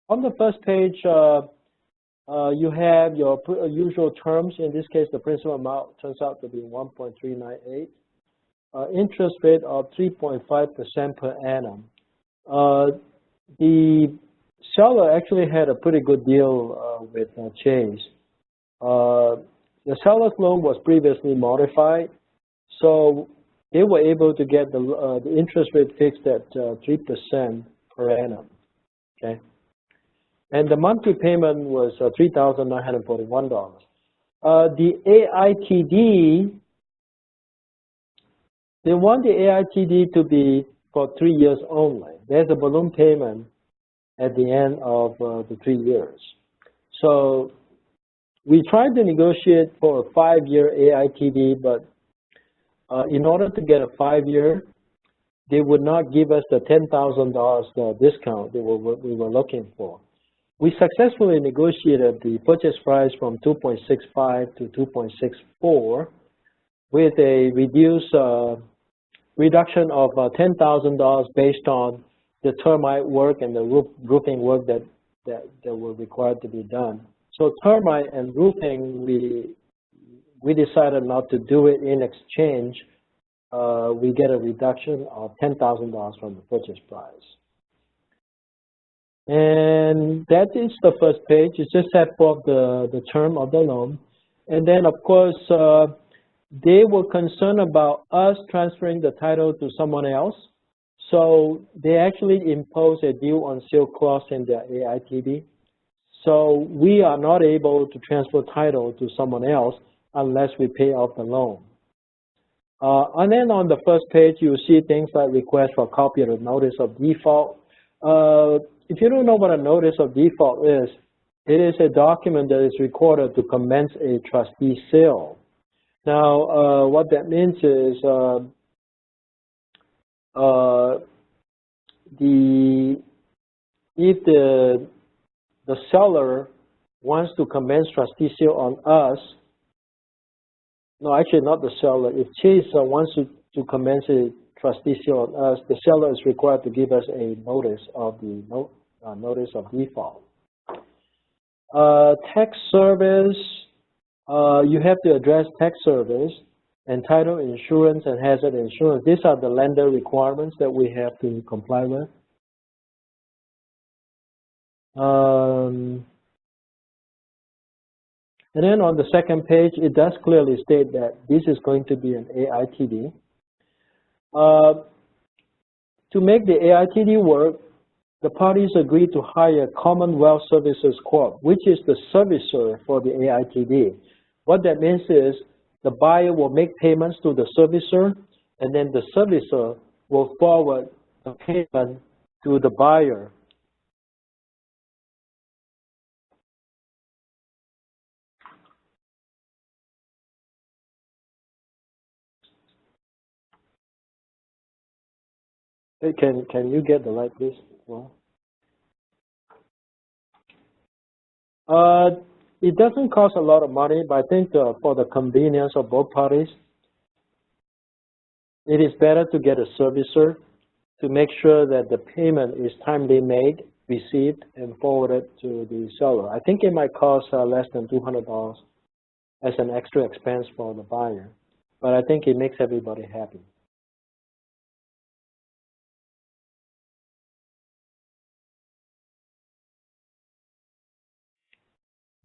On the first page, you have your usual terms. In this case, the principal amount turns out to be 1.398. Interest rate of 3.5% per annum. The seller actually had a pretty good deal with Chase. The seller's loan was previously modified, so they were able to get the interest rate fixed at 3% per annum. Okay, and the monthly payment was $3,941. The AITD, they want the AITD to be for 3 years only. There's a balloon payment at the end of the 3 years. So we tried to negotiate for a 5-year AITD, but in order to get a 5-year, they would not give us the $10,000 discount that we were looking for. We successfully negotiated the purchase price from 2.65 to 2.64 with a reduction of $10,000 based on the termite work and the roofing work that were required to be done. So termite and roofing, we decided not to do it. In exchange, we get a reduction of $10,000 from the purchase price. And that is the first page. It's just set forth the term of the loan. And then, of course, they were concerned about us transferring the title to someone else. So they actually imposed a due on sale clause in their AITD. So we are not able to transfer title to someone else unless we pay off the loan. And then on the first page, you see things like request for a copy of the notice of default. If you don't know what a notice of default is, it is a document that is recorded to commence a trustee sale. Now, what that means is if the seller wants to commence trustee sale on us, no, actually not the seller. If Chase wants to commence a trustee sale on us, the seller is required to give us a notice of the notice of default. Tax service, you have to address tax service and title insurance and hazard insurance. These are the lender requirements that we have to comply with. And then on the second page, it does clearly state that this is going to be an AITD. To make the AITD work, the parties agreed to hire Commonwealth Services Corp., which is the servicer for the AITD. What that means is the buyer will make payments to the servicer, and then the servicer will forward the payment to the buyer. Hey, can you get the light, please? It doesn't cost a lot of money, but I think for the convenience of both parties, it is better to get a servicer to make sure that the payment is timely made, received, and forwarded to the seller. I think it might cost less than $200 as an extra expense for the buyer, but I think it makes everybody happy.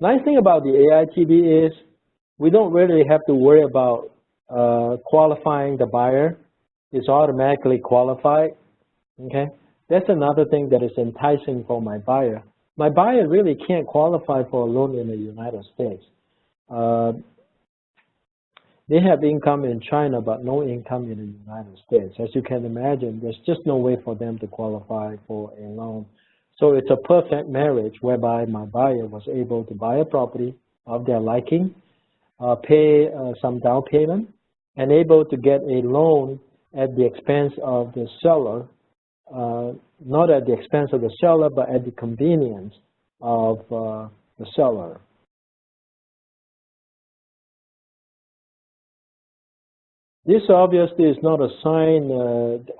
Nice thing about the AITD is we don't really have to worry about qualifying the buyer. It's automatically qualified, okay? That's another thing that is enticing for my buyer. My buyer really can't qualify for a loan in the United States. They have income in China, but no income in the United States. As you can imagine, there's just no way for them to qualify for a loan. So it's a perfect marriage whereby my buyer was able to buy a property of their liking, pay some down payment, and able to get a loan at the expense of the seller, not at the expense of the seller, but at the convenience of the seller. This obviously is not a sign.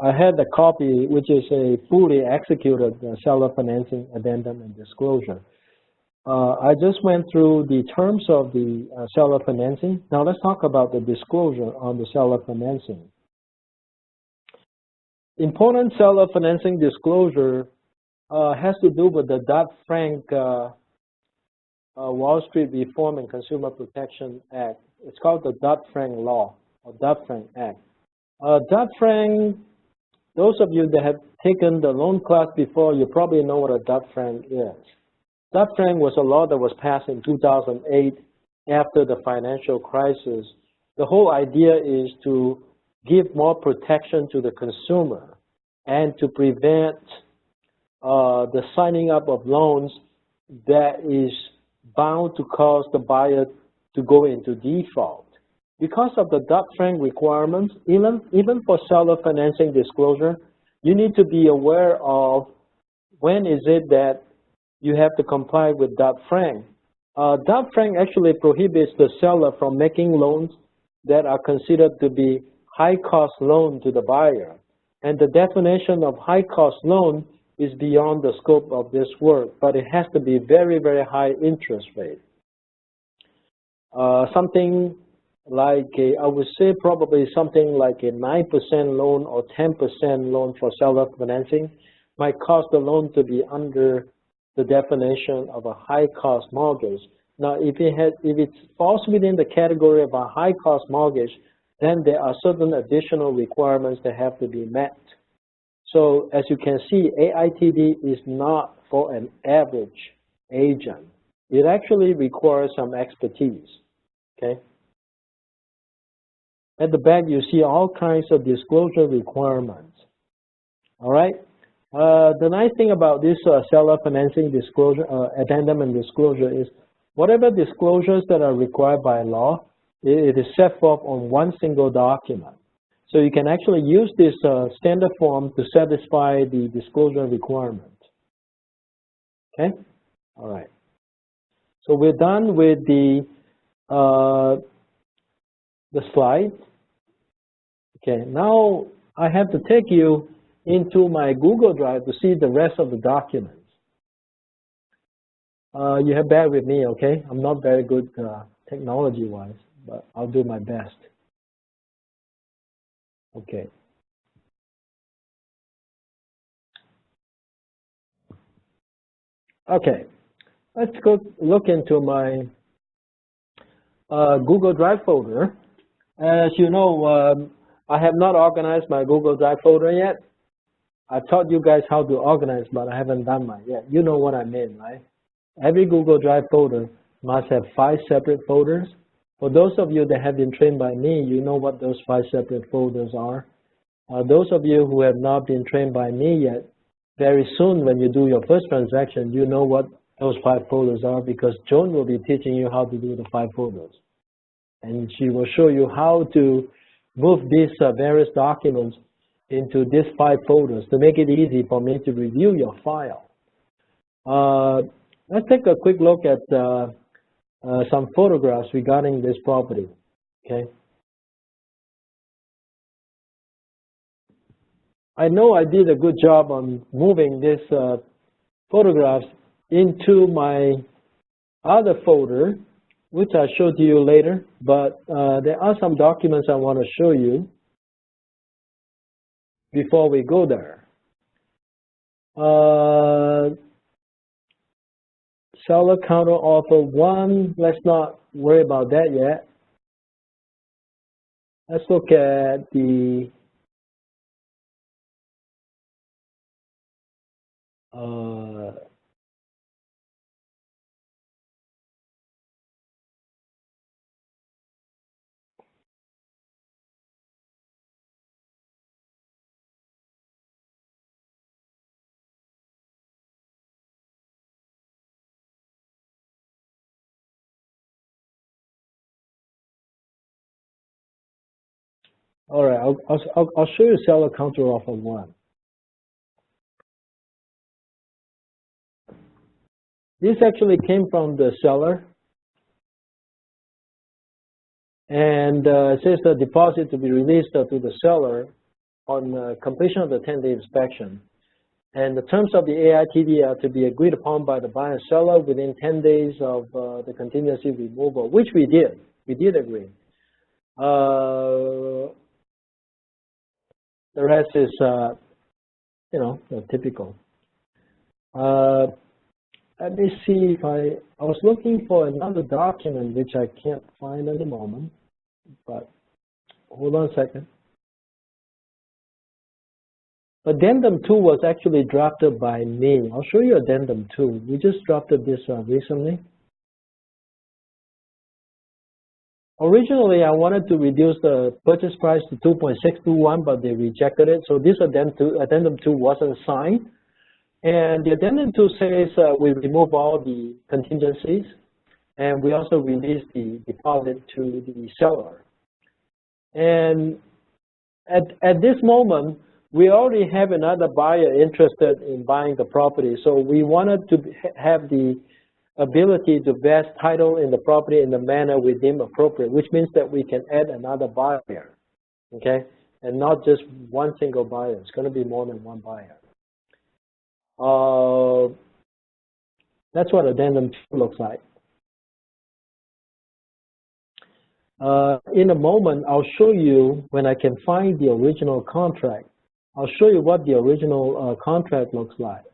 I had the copy, which is a fully executed seller financing addendum and disclosure. I just went through the terms of the seller financing. Now let's talk about the disclosure on the seller financing. Important seller financing disclosure has to do with the Dodd-Frank Wall Street Reform and Consumer Protection Act. It's called the Dodd-Frank Law or Dodd-Frank Act. Dodd-Frank, those of you that have taken the loan class before, you probably know what a Dodd-Frank is. Dodd-Frank was a law that was passed in 2008 after the financial crisis. The whole idea is to give more protection to the consumer and to prevent the signing up of loans that is bound to cause the buyer to go into default. Because of the Dodd-Frank requirements, even for seller financing disclosure, you need to be aware of when is it that you have to comply with Dodd-Frank. Dodd-Frank actually prohibits the seller from making loans that are considered to be high-cost loan to the buyer. And the definition of high-cost loan is beyond the scope of this work, but it has to be very, very high interest rate. Something like I would say probably something like a 9% loan or 10% loan for seller financing might cause the loan to be under the definition of a high-cost mortgage. Now, if it falls within the category of a high-cost mortgage, then there are certain additional requirements that have to be met. So, as you can see, AITD is not for an average agent. It actually requires some expertise, okay? At the back, you see all kinds of disclosure requirements, all right? The nice thing about this seller financing disclosure, addendum and disclosure is whatever disclosures that are required by law, it is set forth on one single document. So you can actually use this standard form to satisfy the disclosure requirement. Okay? All right. So we're done with the slide. Okay, now I have to take you into my Google Drive to see the rest of the documents. You have bear with me, okay? I'm not very good technology-wise, but I'll do my best. Okay. Okay, let's go look into my Google Drive folder. As you know, I have not organized my Google Drive folder yet. I taught you guys how to organize, but I haven't done mine yet. You know what I mean, right? Every Google Drive folder must have 5 separate folders. For those of you that have been trained by me, you know what those 5 separate folders are. Those of you who have not been trained by me yet, very soon when you do your first transaction, you know what those 5 folders are because Joan will be teaching you how to do the 5 folders. And she will show you how to move these various documents into these 5 folders to make it easy for me to review your file. Let's take a quick look at some photographs regarding this property, okay? I know I did a good job on moving these photographs into my other folder, which I'll show to you later, but there are some documents I want to show you before we go there. Seller counter offer 1, let's not worry about that yet. Let's look at the all right, I'll show you seller counter offer 1. This actually came from the seller. And it says the deposit to be released to the seller on completion of the 10-day inspection. And the terms of the AITD are to be agreed upon by the buyer and seller within 10 days of the contingency removal, which we did. We did agree. The rest is, you know, typical. Let me see if I was looking for another document which I can't find at the moment, but hold on a second. Addendum 2 was actually drafted by me. I'll show you Addendum 2. We just drafted this recently. Originally, I wanted to reduce the purchase price to 2.621, but they rejected it. So this Addendum 2 wasn't signed. And the Addendum 2 says we remove all the contingencies, and we also release the deposit to the seller. And at this moment, we already have another buyer interested in buying the property. So we wanted to have the ability to vest title in the property in the manner we deem appropriate, which means that we can add another buyer, okay? And not just one single buyer. It's going to be more than one buyer. That's what Addendum 2 looks like. In a moment, I'll show you, when I can find the original contract, I'll show you what the original contract looks like,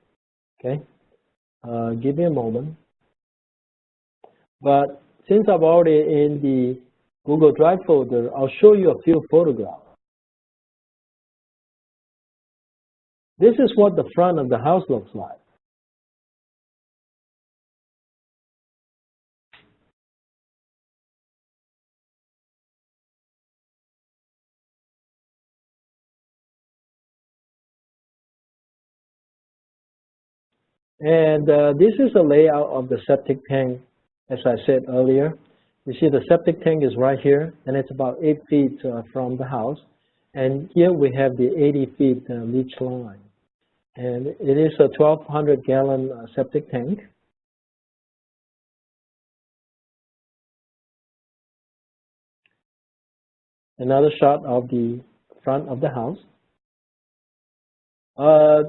okay? Give me a moment. But since I'm already in the Google Drive folder, I'll show you a few photographs. This is what the front of the house looks like. And this is a layout of the septic tank, as I said earlier. You see the septic tank is right here, and it's about 8 feet from the house. And here we have the 80 feet leach line. And it is a 1,200-gallon septic tank. Another shot of the front of the house.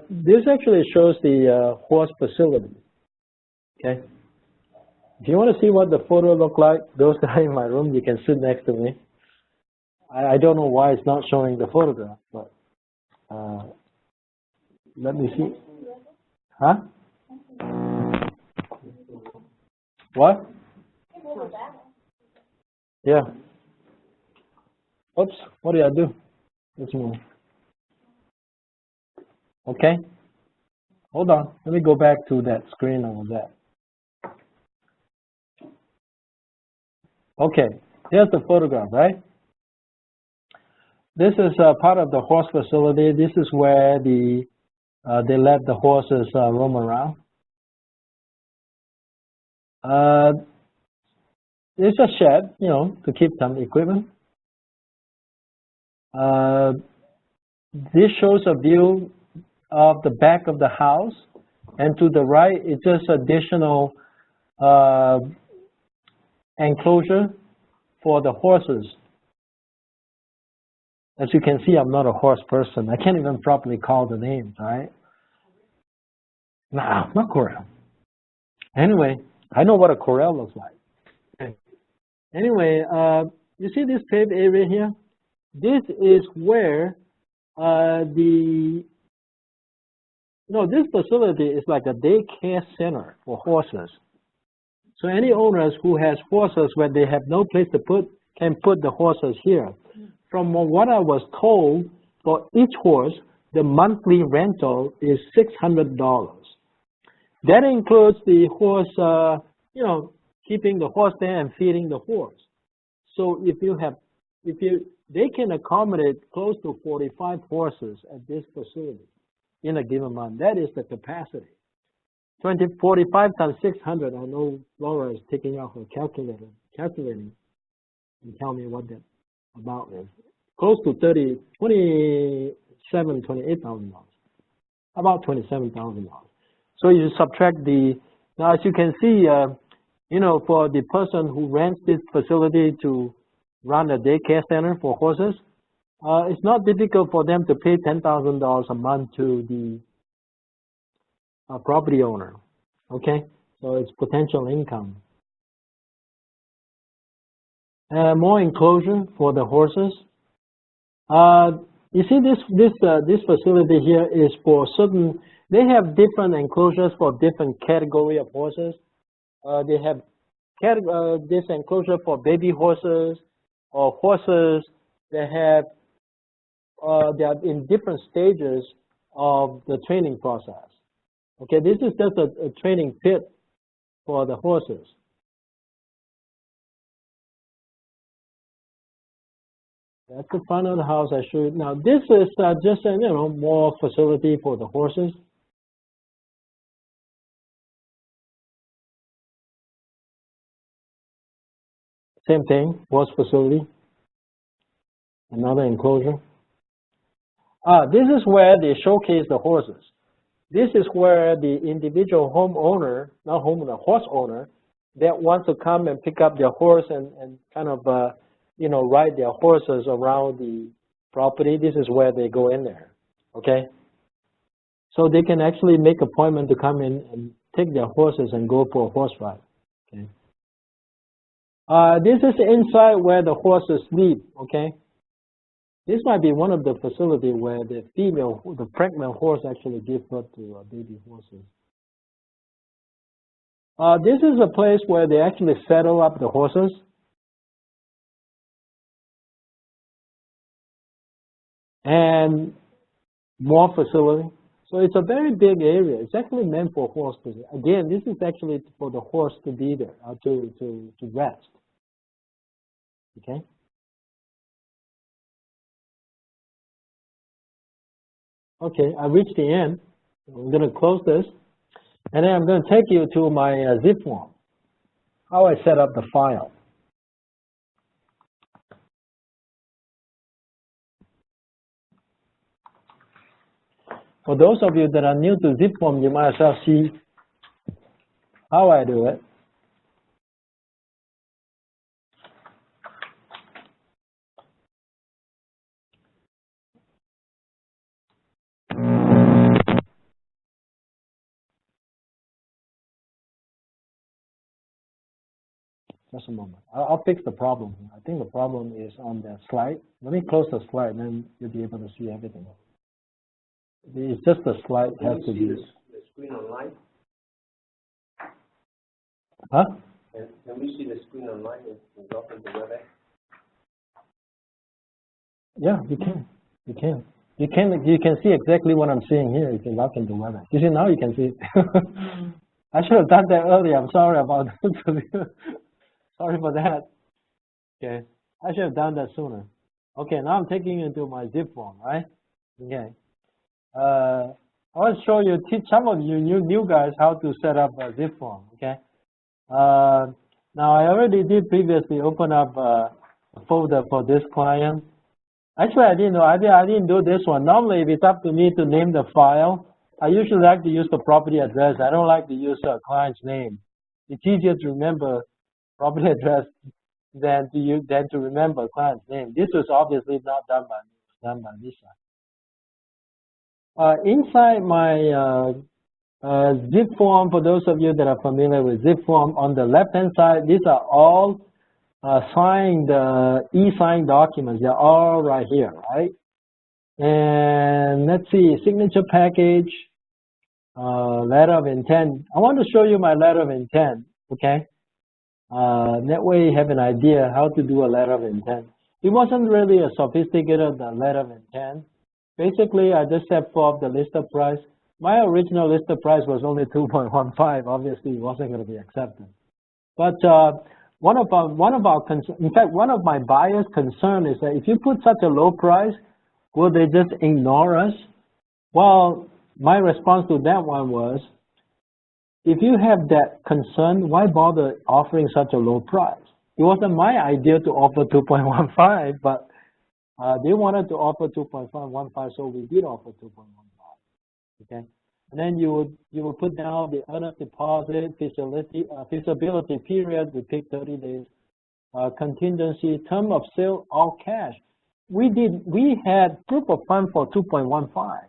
This actually shows the horse facility, okay? If you want to see what the photo look like, those that are in my room, you can sit next to me. I don't know why it's not showing the photograph, but let me see. Huh? What? Yeah. Oops, what did I do? Let's move. Okay. Hold on. Let me go back to that screen I was at. Okay. Here's the photograph, right? This is part of the horse facility. This is where they let the horses roam around. It's a shed, you know, to keep some equipment. This shows a view of the back of the house, and to the right, it's just additional enclosure for the horses. As you can see, I'm not a horse person. I can't even properly call the names, right? Nah, not corral. Anyway, I know what a corral looks like. Okay. Anyway, you see this paved area here? This is where this facility is like a daycare center for horses. So any owners who has horses where they have no place to put, can put the horses here. From what I was told, for each horse, the monthly rental is $600. That includes the horse, you know, keeping the horse there and feeding the horse. So they can accommodate close to 45 horses at this facility in a given month. That is the capacity. 45 times 600. I know Laura is taking out her calculating, and tell me what that about is. Close to $28,000. About $27,000. So you subtract now as you can see, you know, for the person who rents this facility to run a daycare center for horses, it's not difficult for them to pay $10,000 a month to the property owner, okay? So it's potential income. More enclosure for the horses. You see this facility here is for certain, they have different enclosures for different category of horses. They have this enclosure for baby horses or horses that have, they are in different stages of the training process. Okay, this is just a training pit for the horses. That's the front of the house I showed. Now this is just more facility for the horses. Same thing, horse facility. Another enclosure. This is where they showcase the horses. This is where the individual homeowner, not homeowner, horse owner, that wants to come and pick up their horse and kind of, ride their horses around the property. This is where they go in there, okay? So they can actually make appointment to come in and take their horses and go for a horse ride, okay? This is inside where the horses sleep, okay? This might be one of the facilities where the female, the pregnant horse actually gives birth to baby horses. This is a place where they actually settle up the horses. And more facility. So it's a very big area. It's actually meant for horses. Again, this is actually for the horse to be there, to rest. Okay? Okay, I reached the end. I'm going to close this. And then I'm going to take you to my zip form, how I set up the file. For those of you that are new to zip form, you might as well see how I do it. Just a moment. I'll fix the problem. I think the problem is on the slide. Let me close the slide, and then you'll be able to see everything. It's just the slide has to be. The screen online? Huh? Can we see the screen online and log into Webex? Yeah, you can. You can. You can see exactly what I'm seeing here if you log into Webex. You see, now you can see it. I should have done that earlier. I'm sorry about that. Sorry for that. Okay. I should have done that sooner. Okay, now I'm taking you into my zip form, right? Okay. I want to show you, teach some of you new guys how to set up a zip form, okay? Now I already did previously open up a folder for this client. Actually, I didn't know, I didn't do this one. Normally, if it's up to me to name the file, I usually like to use the property address. I don't like to use a client's name. It's easier to remember property address than to remember client's name. This was obviously not done by me, it's done by Lisa. Inside my zip form, for those of you that are familiar with zip form, on the left-hand side, these are all signed e-signed documents. They're all right here, right? And let's see, signature package, letter of intent. I want to show you my letter of intent, okay? That way you have an idea how to do a letter of intent. It wasn't really a sophisticated letter of intent. Basically, I just set forth the list of price. My original list of price was only 2.15. Obviously, it wasn't going to be accepted. But one of my buyers' concern is that if you put such a low price, will they just ignore us? Well, my response to that one was, if you have that concern, why bother offering such a low price? It wasn't my idea to offer 2.15, but they wanted to offer 2.15, so we did offer 2.15. Okay, and then you would put down the earnest deposit, feasibility period. We pick 30 days. contingency, term of sale, all cash. We had proof of fund for 2.15.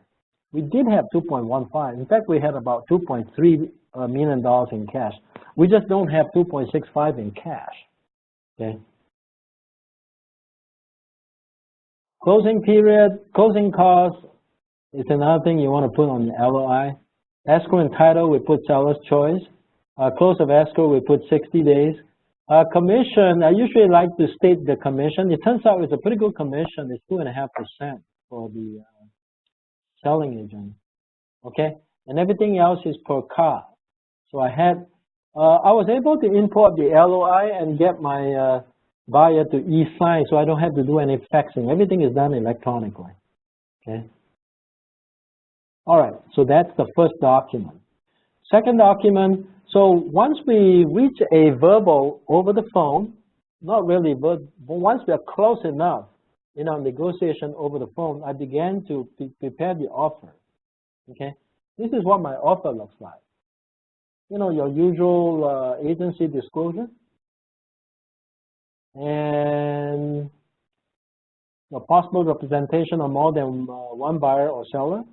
We did have 2.15. In fact, we had about $2.3 million in cash. We just don't have 2.65 in cash. Okay. Closing period, closing costs is another thing you want to put on the LOI. Escrow and title, we put seller's choice. Close of escrow, we put 60 days. Commission, I usually like to state the commission. It turns out it's a pretty good commission. It's 2.5% for the selling agent. Okay, and everything else is per car. So I was able to import the LOI and get my buyer to e-sign, so I don't have to do any faxing. Everything is done electronically. Okay. All right, so that's the first document. Second document, so once we reach a verbal over the phone, not really verbal, but once we are close enough in our negotiation over the phone, I began to prepare the offer. Okay, this is what my offer looks like. You know, your usual agency disclosure and the possible representation of more than one buyer or seller,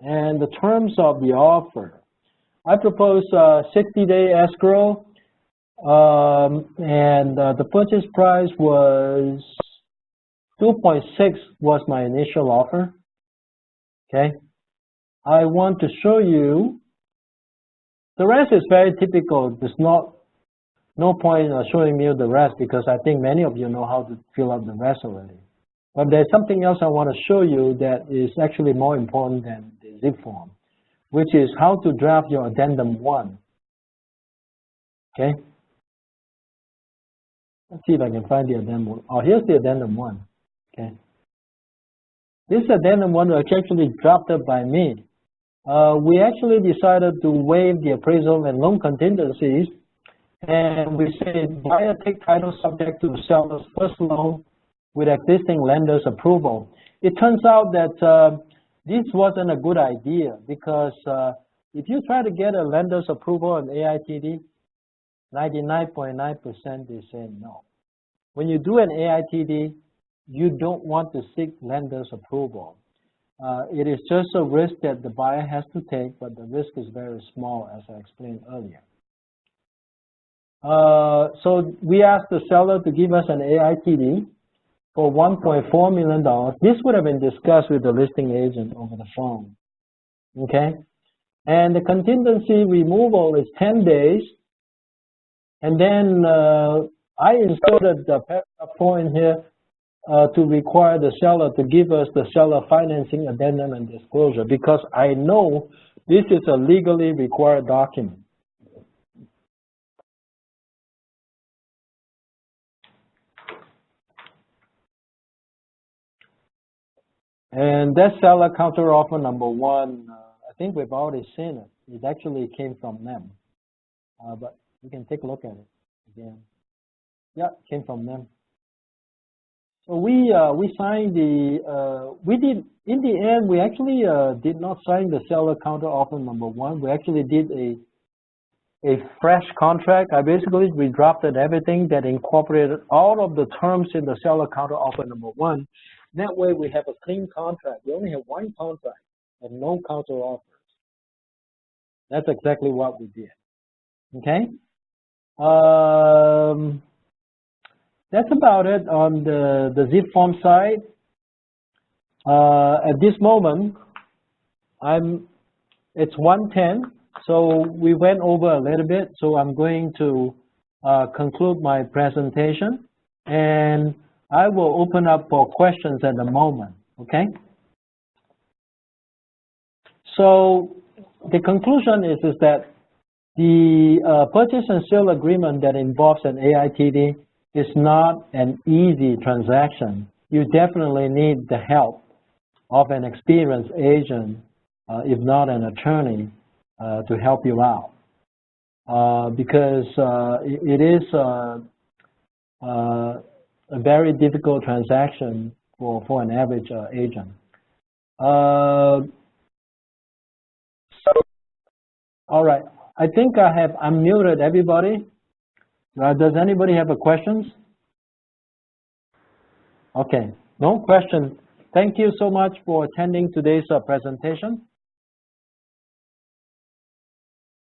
and the terms of the offer. I propose 60-day escrow, and the purchase price was 2.6 was my initial offer. Okay, I want to show you. The rest is very typical. There's no point in showing you the rest because I think many of you know how to fill out the rest already. But there's something else I want to show you that is actually more important than the zip form, which is how to draft your addendum 1. Okay? Let's see if I can find the addendum 1. Oh, here's the addendum 1. Okay? This addendum 1 was actually drafted by me. We actually decided to waive the appraisal and loan contingencies, and we said buyer take title subject to the seller's first loan with existing lender's approval. It turns out that this wasn't a good idea because if you try to get a lender's approval on AITD, 99.9% they say no. When you do an AITD, you don't want to seek lender's approval. It is just a risk that the buyer has to take, but the risk is very small, as I explained earlier. So we asked the seller to give us an AITD for $1.4 million. This would have been discussed with the listing agent over the phone. Okay? And the contingency removal is 10 days. And then I inserted the paragraph 4 in here to require the seller to give us the seller financing addendum and disclosure because I know this is a legally required document. And that seller counteroffer number 1, I think we've already seen it. It actually came from them. But you can take a look at it again. Yeah, it came from them. So we signed the, in the end, we actually did not sign the seller counteroffer number 1. We actually did a fresh contract. I basically redrafted everything that incorporated all of the terms in the seller counteroffer number 1. That way we have a clean contract. We only have one contract and no counteroffers. That's exactly what we did. Okay? That's about it on the zip form side. At this moment, it's 1:10, so we went over a little bit, so I'm going to conclude my presentation, and I will open up for questions at the moment, okay? So the conclusion is that the purchase and sale agreement that involves an AITD is not an easy transaction. You definitely need the help of an experienced agent, if not an attorney, to help you out. Because it is a very difficult transaction for an average agent. All right, I think I have unmuted everybody. Does anybody have a questions? Okay, no question. Thank you so much for attending today's presentation.